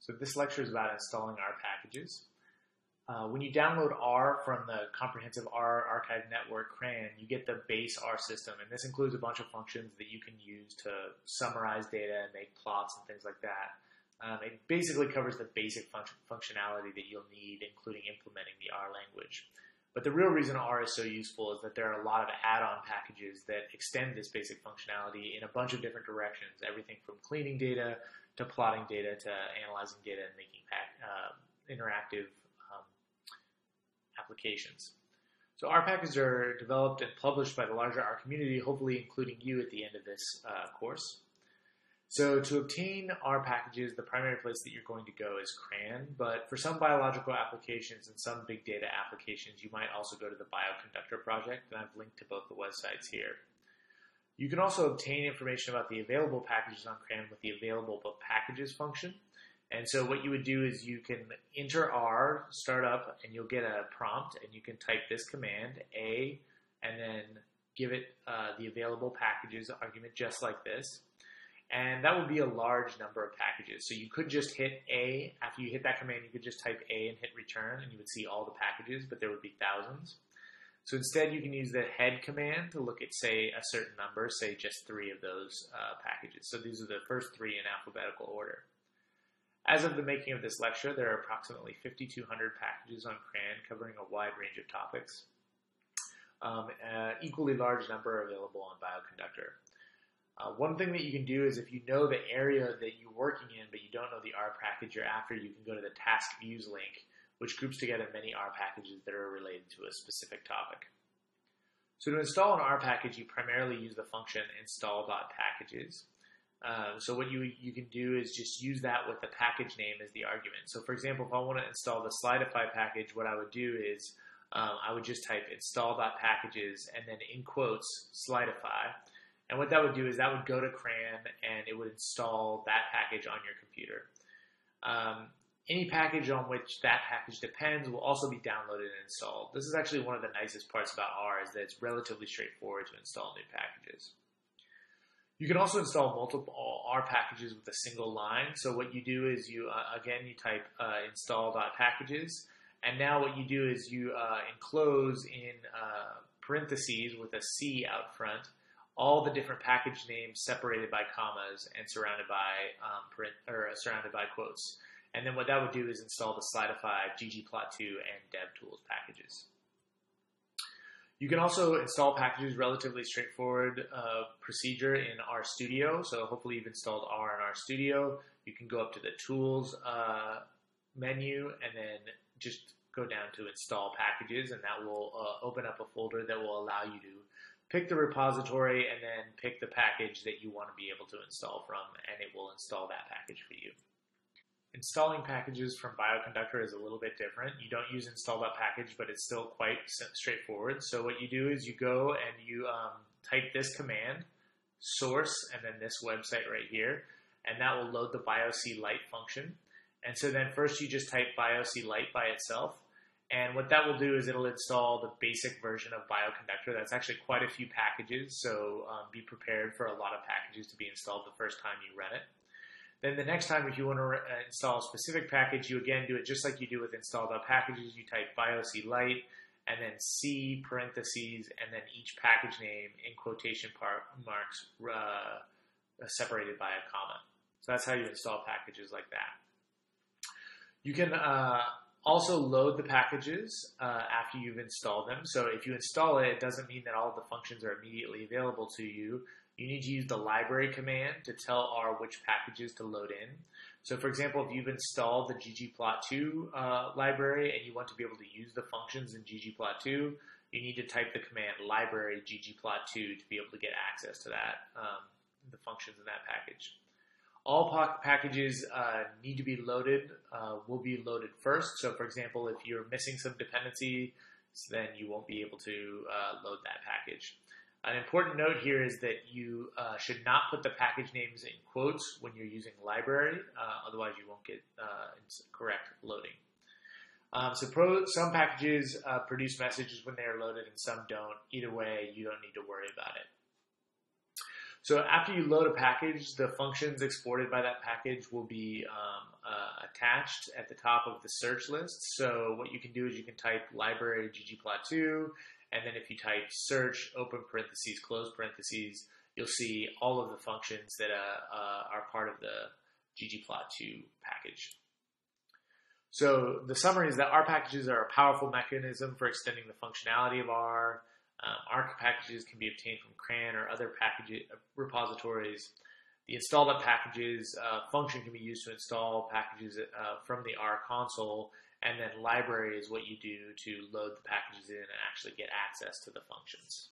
So this lecture is about installing R packages. When you download R from the comprehensive R archive network CRAN, you get the base R system, and this includes a bunch of functions that you can use to summarize data and make plots and things like that. It basically covers the basic functionality that you'll need, including implementing the R language. But the real reason R is so useful is that there are a lot of add-on packages that extend this basic functionality in a bunch of different directions, everything from cleaning data to plotting data to analyzing data and making interactive applications. So R packages are developed and published by the larger R community, hopefully including you at the end of this course. So to obtain R packages, the primary place that you're going to go is CRAN, but for some biological applications and some big data applications, you might also go to the Bioconductor project, and I've linked to both the websites here. You can also obtain information about the available packages on CRAN with the available packages function. And so what you would do is you can enter R, start up, and you'll get a prompt, and you can type this command, A, and then give it the available packages argument just like this. And that would be a large number of packages. So you could just hit A. After you hit that command, you could just type A and hit return, and you would see all the packages, but there would be thousands. So instead, you can use the head command to look at, say, a certain number, say just 3 of those packages. So these are the first 3 in alphabetical order. As of the making of this lecture, there are approximately 5,200 packages on CRAN covering a wide range of topics. Equally large number are available on Bioconductor. One thing that you can do is if you know the area that you're working in, but you don't know the R package you're after, you can go to the task views link, which groups together many R packages that are related to a specific topic. So to install an R package, you primarily use the function install.packages. So what you can do is just use that with the package name as the argument. So for example, if I want to install the Slidify package, what I would do is I would just type install.packages and then in quotes Slidify. And what that would do is that would go to CRAN and it would install that package on your computer. Any package on which that package depends will also be downloaded and installed. This is actually one of the nicest parts about R, is that it's relatively straightforward to install new packages. You can also install multiple R packages with a single line. So what you do is you type install.packages, and now what you do is you enclose in parentheses with a C out front all the different package names separated by commas and surrounded by quotes. And then what that would do is install the Slidify, ggplot2, and DevTools packages. You can also install packages relatively straightforward procedure in RStudio. So hopefully you've installed R in RStudio. You can go up to the Tools menu and then just go down to Install Packages, and that will open up a folder that will allow you to pick the repository and then pick the package that you want to be able to install from, and it will install that package for you. Installing packages from Bioconductor is a little bit different. You don't use install.package, but it's still quite straightforward. So what you do is you go and you type this command, source, and then this website right here, and that will load the BioCLite function. And so then first you just type BioCLite by itself, and what that will do is it'll install the basic version of Bioconductor. That's actually quite a few packages, so be prepared for a lot of packages to be installed the first time you run it. Then the next time, if you want to install a specific package, you again do it just like you do with install.packages. You type BioCLite and then C parentheses and then each package name in quotation marks separated by a comma. So that's how you install packages like that. You can also load the packages after you've installed them. So if you install it, it doesn't mean that all of the functions are immediately available to you. You need to use the library command to tell R which packages to load in. So for example, if you've installed the ggplot2 library and you want to be able to use the functions in ggplot2, you need to type the command library ggplot2 to be able to get access to that, the functions in that package. All packages need to be loaded, will be loaded first. So for example, if you're missing some dependency, then you won't be able to load that package. An important note here is that you should not put the package names in quotes when you're using library, otherwise you won't get correct loading. Some packages produce messages when they are loaded and some don't. Either way, you don't need to worry about it. So after you load a package, the functions exported by that package will be a attached at the top of the search list. So what you can do is you can type library ggplot2, and then if you type search, open parentheses, close parentheses, you'll see all of the functions that are part of the ggplot2 package. So the summary is that R packages are a powerful mechanism for extending the functionality of R. R packages can be obtained from CRAN or other package repositories. The install.packages function can be used to install packages from the R console, and then library is what you do to load the packages in and actually get access to the functions.